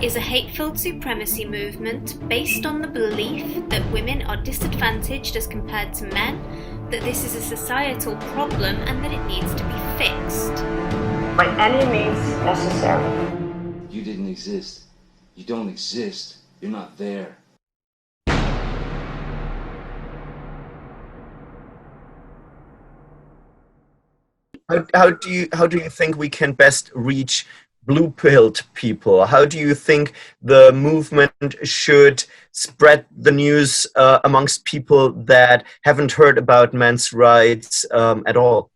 is a hateful supremacy movement based on the belief that women are disadvantaged as compared to men, that this is a societal problem and that it needs to be fixed. By any means necessary. You didn't exist. You don't exist. You're not there. How do you think we can best reach blue-pilled people? How do you think the movement should spread the news amongst people that haven't heard about men's rights at all?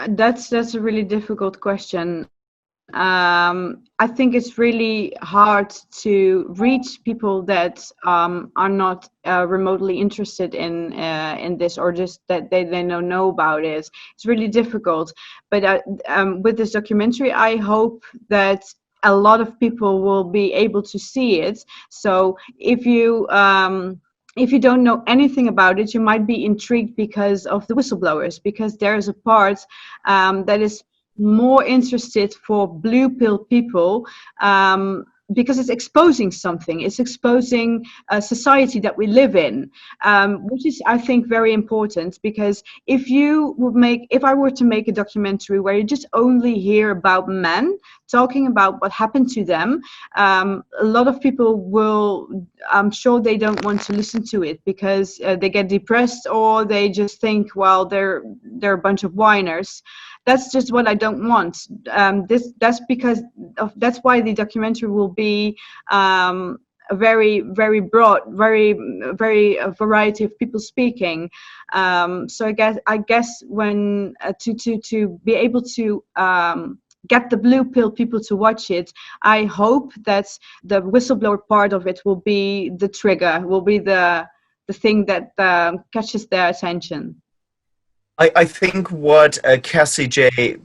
That's a really difficult question. I think it's really hard to reach people that are not remotely interested in this, or just that they don't know about it. It's really difficult. But with this documentary, I hope that a lot of people will be able to see it. So if you don't know anything about it, you might be intrigued because of the whistleblowers, because there is a part that is more interested for blue pill people, because it's exposing something. It's exposing a society that we live in, which is, I think, very important. Because if I were to make a documentary where you just only hear about men talking about what happened to them, a lot of people will, I'm sure they don't want to listen to it, because they get depressed, or they just think, well, they're a bunch of whiners. That's just what I don't want. That's why the documentary will be a very, very broad, very variety of people speaking. So I guess when to be able to get the blue pill people to watch it, I hope that the whistleblower part of it will be the trigger, will be the thing that catches their attention. I think what Cassie J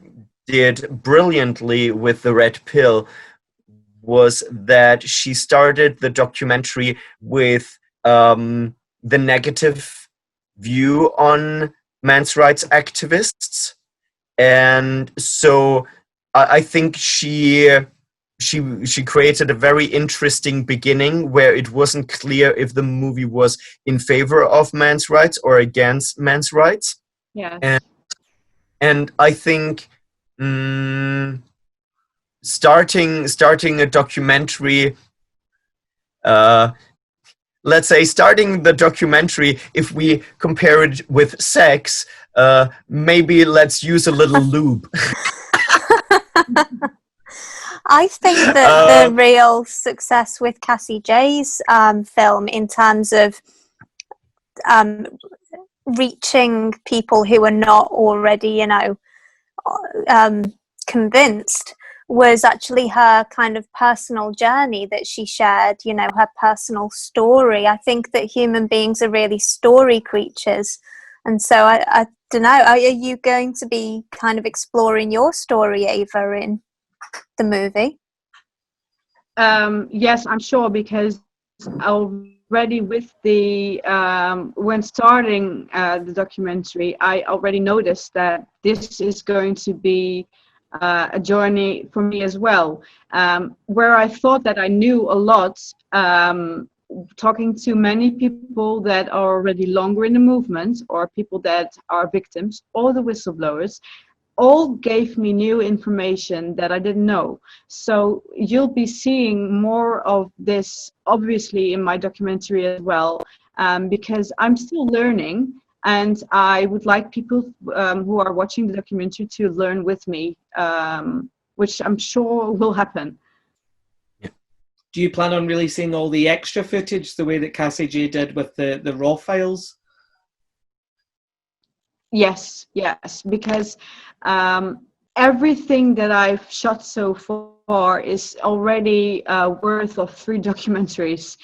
did brilliantly with the red pill was that she started the documentary with the negative view on men's rights activists, and so I think she created a very interesting beginning where it wasn't clear if the movie was in favor of men's rights or against men's rights. Yeah. And I think starting a documentary, let's say starting the documentary, if we compare it with sex, maybe let's use a little lube. I think that the real success with Cassie J's film, in terms of reaching people who are not already, convinced, was actually her kind of personal journey that she shared, her personal story. I think that human beings are really story creatures. And so I don't know, are you going to be kind of exploring your story, Ava, in the movie? Yes, I'm sure, because already with the when starting the documentary, I already noticed that this is going to be a journey for me as well, where I thought that I knew a lot, talking to many people that are already longer in the movement, or people that are victims, or the whistleblowers, all gave me new information that I didn't know. So you'll be seeing more of this, obviously, in my documentary as well, because I'm still learning, and I would like people who are watching the documentary to learn with me, which I'm sure will happen. Do you plan on releasing all the extra footage the way that Cassie J did with the raw files? Yes, because everything that I've shot so far is already worth of 3 documentaries.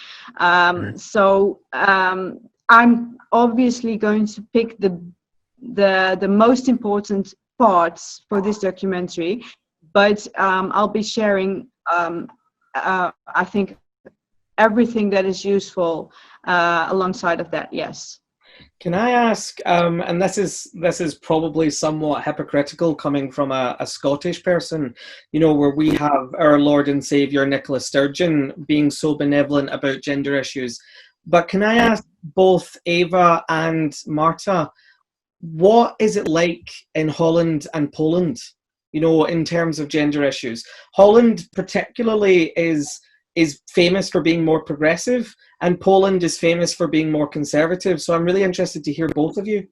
So I'm obviously going to pick the most important parts for this documentary, but I'll be sharing, I think, everything that is useful alongside of that. Yes. Can I ask, and this is probably somewhat hypocritical coming from a Scottish person, you know, where we have our Lord and Saviour Nicola Sturgeon being so benevolent about gender issues. But can I ask both Ava and Marta, what is it like in Holland and Poland, you know, in terms of gender issues? Holland particularly is famous for being more progressive, and Poland is famous for being more conservative. So I'm really interested to hear both of you.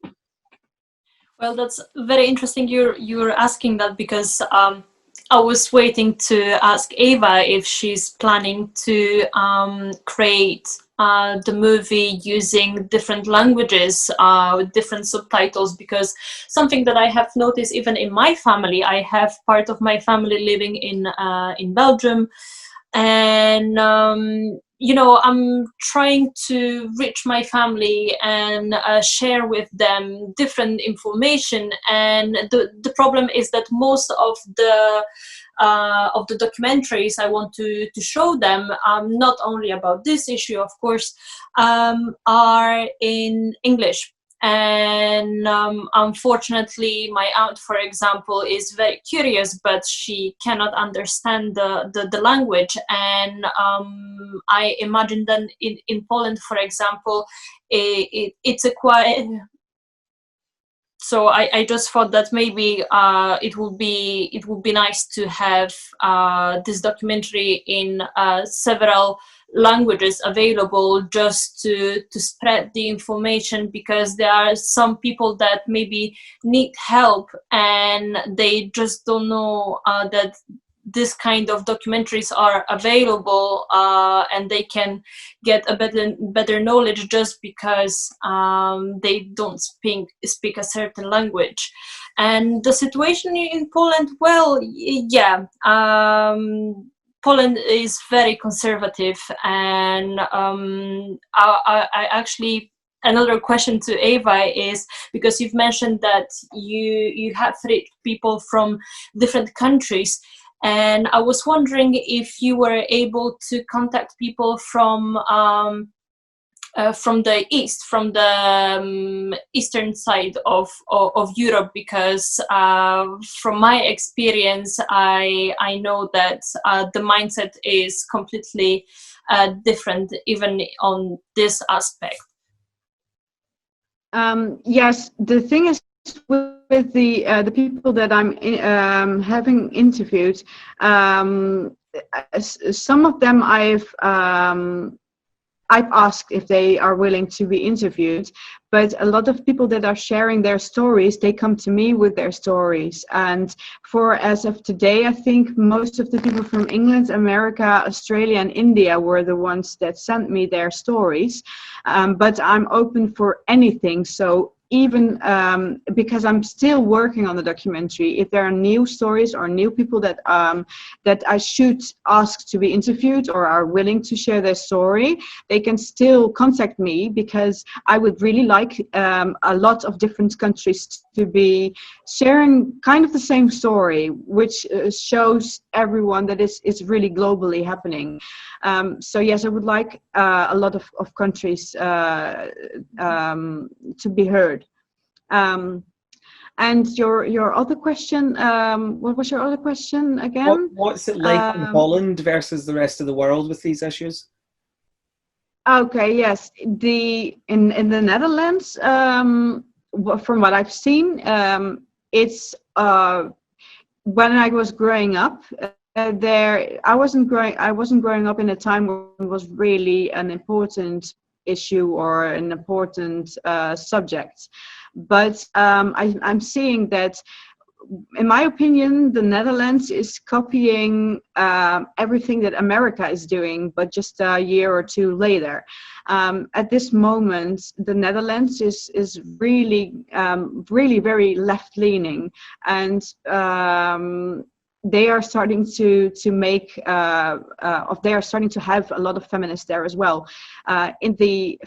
Well, that's very interesting. You're asking that because I was waiting to ask Ava if she's planning to create the movie using different languages with different subtitles, because something that I have noticed even in my family, I have part of my family living in Belgium, and you know, I'm trying to reach my family and share with them different information, and the problem is that most of the documentaries I want to show them, not only about this issue, of course, are in English. And unfortunately, my aunt, for example, is very curious, but she cannot understand the language. And I imagine that in Poland, for example, it's a quite... So I just thought that maybe it would be nice to have this documentary in several languages available, just to spread the information, because there are some people that maybe need help and they just don't know that this kind of documentaries are available, and they can get a better knowledge just because they don't speak a certain language. And the situation in Poland, well, yeah, Poland is very conservative, and I actually, another question to Ava is, because you've mentioned that you have read people from different countries, and I was wondering if you were able to contact people from the east, from the eastern side of Europe, because from my experience, I know that the mindset is completely different, even on this aspect. Yes, the thing is, with the people that I'm having interviewed, some of them I've asked if they are willing to be interviewed, but a lot of people that are sharing their stories, they come to me with their stories. And as of today, I think most of the people from England, America, Australia, and India were the ones that sent me their stories. But I'm open for anything. So even because I'm still working on the documentary, if there are new stories or new people that I should ask to be interviewed or are willing to share their story, they can still contact me, because I would really like a lot of different countries to be sharing kind of the same story, which shows everyone that it's really globally happening. So yes, I would like a lot of countries to be heard. And your other question, what was your other question again? What's it like in Holland versus the rest of the world with these issues? Okay, yes. In the Netherlands, from what I've seen, it's when I was growing up, I wasn't growing up in a time where it was really an important issue or an important subject. But I'm seeing that, in my opinion, the Netherlands is copying everything that America is doing, but just a year or two later. At this moment, the Netherlands is really, really very left-leaning, and they are starting to make they are starting to have a lot of feminists there as well. In the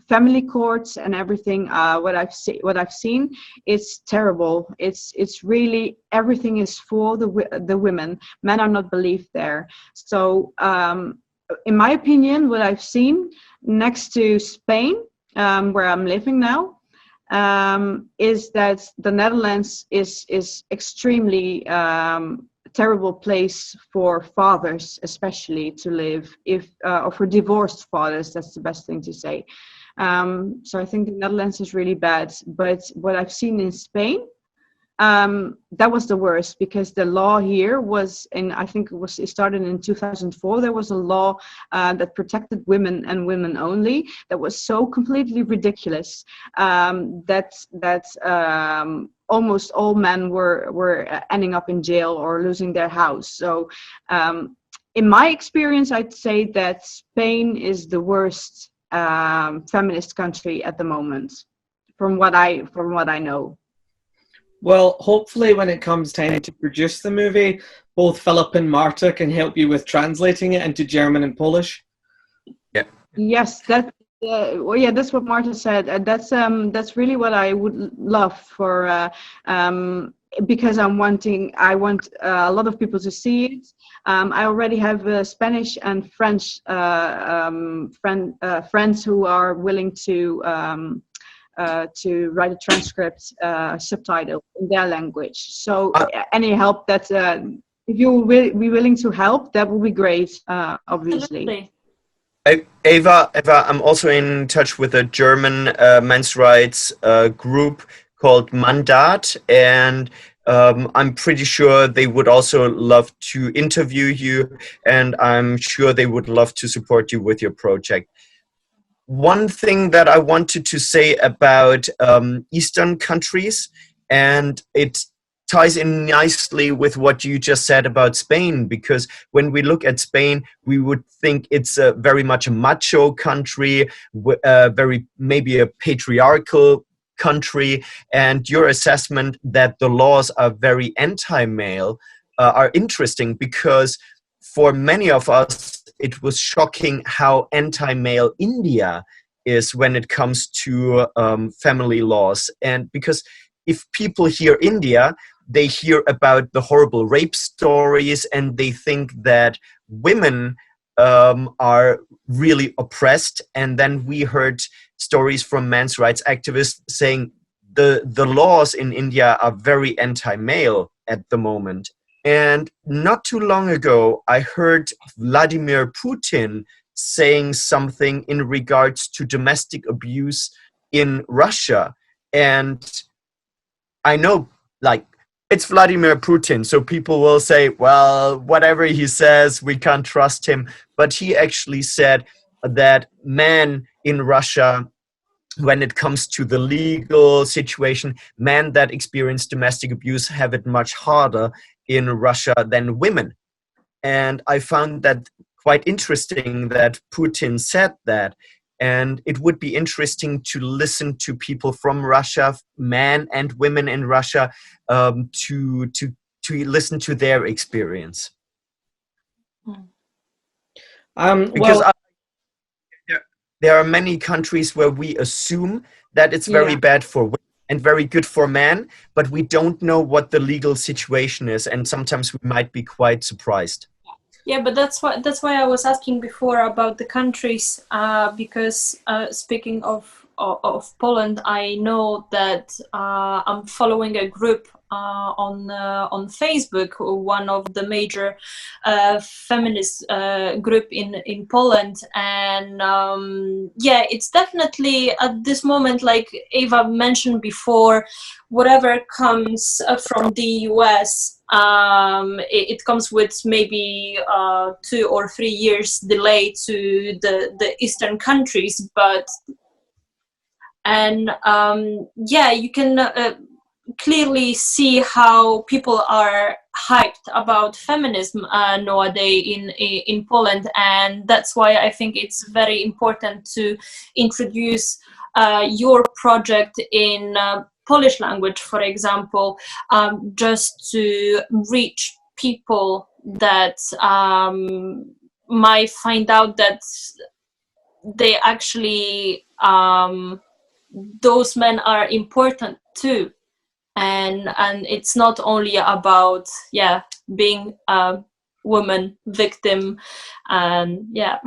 family courts and everything, what I've seen, it's terrible. It's really, everything is for the women. Men are not believed there. So in my opinion, what I've seen next to Spain, where I'm living now, is that the Netherlands is extremely terrible place for fathers, especially to live, or for divorced fathers. That's the best thing to say. So I think the Netherlands is really bad. But what I've seen in Spain, that was the worst, because the law here was it started in 2004. There was a law that protected women and women only, that was so completely ridiculous that almost all men were ending up in jail or losing their house. So in my experience, I'd say that Spain is the worst feminist country at the moment, from what I know. Well, hopefully when it comes time to produce the movie, both Philip and Marta can help you with translating it into German and Polish. Yeah. Yes, that's what Marta said. That's really what I would love for, because I want a lot of people to see it. I already have Spanish and French friends who are willing to write a transcript, subtitle in their language. So any help that, if you will be willing to help, that would be great, obviously. Ava, I'm also in touch with a German men's rights group called Mandat, and I'm pretty sure they would also love to interview you, and I'm sure they would love to support you with your project. One thing that I wanted to say about Eastern countries, and it ties in nicely with what you just said about Spain, because when we look at Spain, we would think it's very much a macho country, very maybe a patriarchal country, and your assessment that the laws are very anti-male are interesting, because for many of us, it was shocking how anti-male India is when it comes to family laws. And because if people hear India, they hear about the horrible rape stories, and they think that women are really oppressed. And then we heard stories from men's rights activists saying the laws in India are very anti-male at the moment. And not too long ago, I heard Vladimir Putin saying something in regards to domestic abuse in Russia. And I know, like, it's Vladimir Putin, so people will say, well, whatever he says, we can't trust him. But he actually said that men in Russia, when it comes to the legal situation, men that experience domestic abuse have it much harder in Russia than women. And I found that quite interesting that Putin said that. And it would be interesting to listen to people from Russia, men and women in Russia, to listen to their experience. Because there are many countries where we assume that it's very bad for women and very good for men, but we don't know what the legal situation is, and sometimes we might be quite surprised. Yeah, but that's why I was asking before about the countries, because speaking of Poland, I know that I'm following a group on Facebook, one of the major feminist group in Poland, and yeah, it's definitely at this moment, like Ava mentioned before, whatever comes from the US, it comes with maybe 2 or 3 years delay to the Eastern countries, but yeah, you can clearly see how people are hyped about feminism nowadays in Poland, and that's why I think it's very important to introduce your project in Polish language, for example, just to reach people that might find out that they actually those men are important too, and it's not only about being woman victim, and yeah.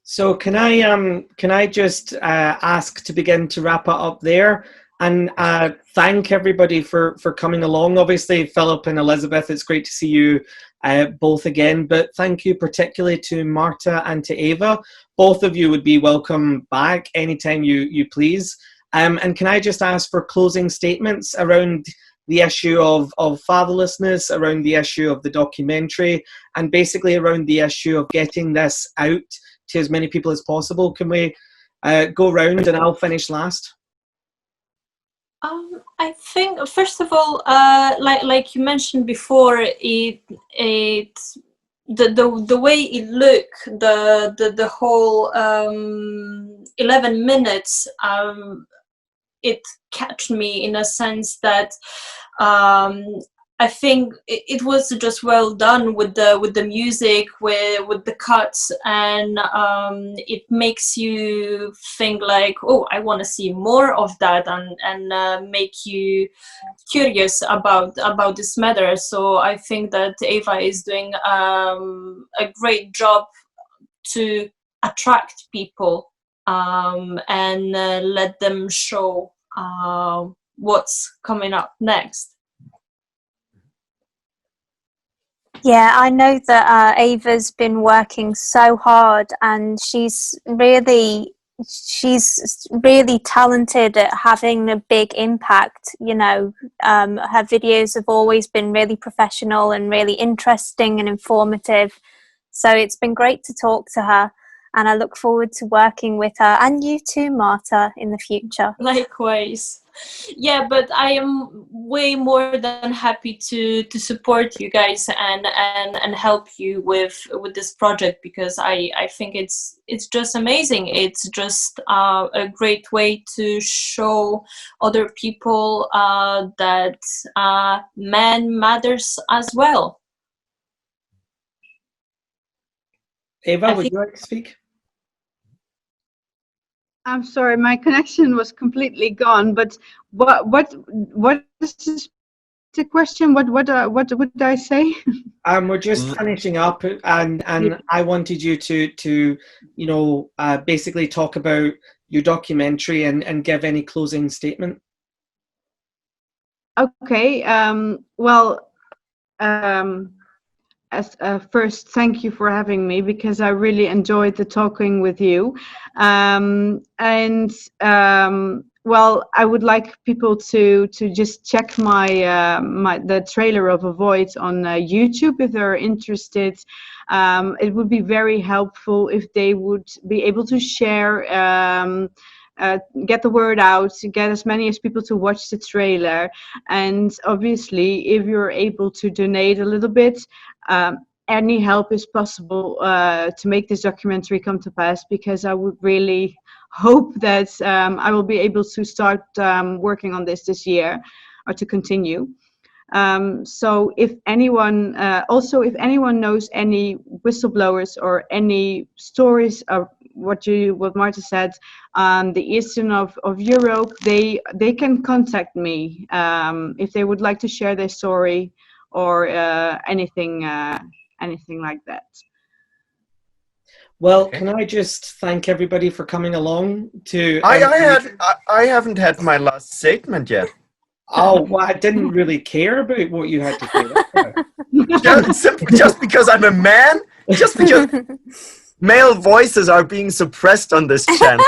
So can I just ask to begin to wrap it up there, and thank everybody for coming along. Obviously, Philip and Elizabeth, it's great to see you both again, but thank you particularly to Marta and to Ava. Both of you would be welcome back anytime you please. And can I just ask for closing statements around the issue of fatherlessness, around the issue of the documentary, and basically around the issue of getting this out to as many people as possible? Can we go round, and I'll finish last? I think, first of all, like you mentioned before, the way it looked, the whole 11 minutes, it catched me in a sense that I think it was just well done with the music, with the cuts, and it makes you think like, oh, I want to see more of that, and make you curious about this matter. So I think that Ava is doing a great job to attract people, and let them show what's coming up next. Yeah, I know that Ava's been working so hard, and she's really talented at having a big impact. You know, her videos have always been really professional and really interesting and informative. So it's been great to talk to her, and I look forward to working with her, and you too, Marta, in the future. Likewise. Yeah, but I am way more than happy to support you guys and help you with this project, because I think it's just amazing. It's just a great way to show other people that man matters as well. Ava, would you like to speak? I'm sorry, my connection was completely gone. But what is the question? What would I say? We're just finishing up, and I wanted you to basically talk about your documentary and give any closing statement. Okay. First, thank you for having me, because I really enjoyed the talking with you. I would like people to just check the trailer of Avoid on YouTube if they're interested. It would be very helpful if they would be able to share, get the word out, get as many as people to watch the trailer. And obviously, if you're able to donate a little bit, any help is possible to make this documentary come to pass, because I would really hope that I will be able to start working on this year, or to continue. So if anyone knows any whistleblowers or any stories of what Marta said, the eastern of Europe, they can contact me if they would like to share their story, or anything like that. Well, can I just thank everybody for coming along to... I haven't had my last statement yet. Oh, well, I didn't really care about what you had to say. just because I'm a man? Just because male voices are being suppressed on this channel.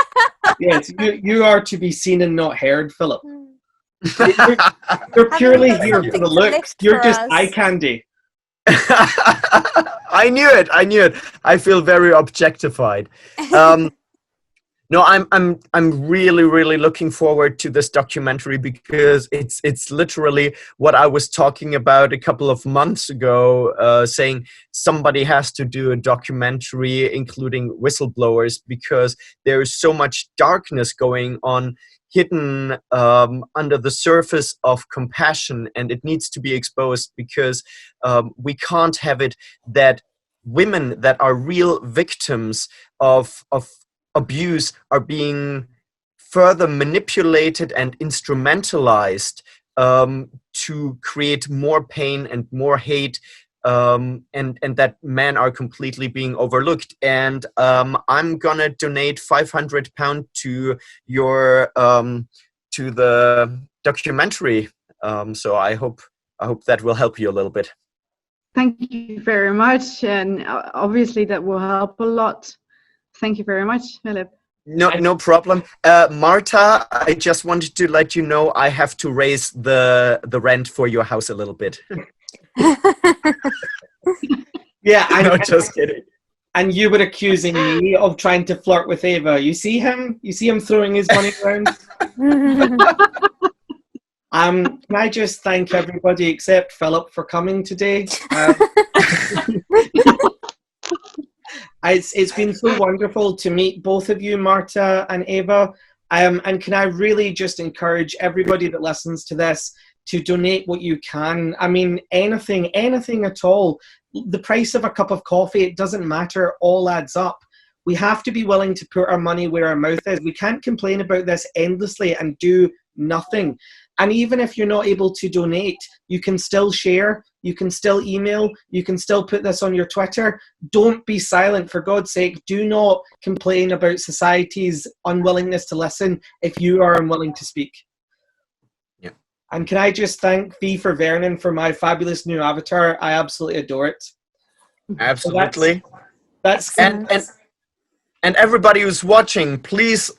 Yes, you are to be seen and not heard, Philip. You're purely here for the looks. You're just eye candy. I knew it. I feel very objectified. No, I'm really looking forward to this documentary, because it's literally what I was talking about a couple of months ago, saying somebody has to do a documentary including whistleblowers, because there is so much darkness going on, hidden under the surface of compassion, and it needs to be exposed, because we can't have it that women that are real victims of abuse are being further manipulated and instrumentalized to create more pain and more hate and that men are completely being overlooked. And I'm gonna donate £500 to your to the documentary. So I hope that will help you a little bit. Thank you very much, and obviously that will help a lot. Thank you very much, Philip. No problem. Marta, I just wanted to let you know I have to raise the rent for your house a little bit. Yeah, No, just kidding. And you were accusing me of trying to flirt with Ava. You see him? You see him throwing his money around? Can I just thank everybody except Philip for coming today? It's been so wonderful to meet both of you, Marta and Ava. And can I really just encourage everybody that listens to this to donate what you can. I mean, anything at all. The price of a cup of coffee, it doesn't matter, all adds up. We have to be willing to put our money where our mouth is. We can't complain about this endlessly and do nothing. And even if you're not able to donate, you can still share, you can still email, you can still put this on your Twitter. Don't be silent, for God's sake. Do not complain about society's unwillingness to listen if you are unwilling to speak. Yeah. And can I just thank V for Vernon for my fabulous new avatar? I absolutely adore it. Absolutely. So that's and everybody who's watching, please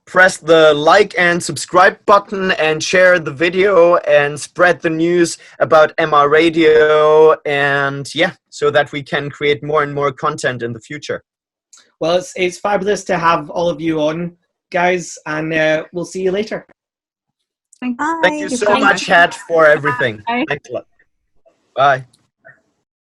press the like and subscribe button and share the video and spread the news about MRAdio, and yeah, so that we can create more and more content in the future. Well, it's fabulous to have all of you on, guys, and we'll see you later. Thank you so much, Het, for everything. Thanks a lot. Bye.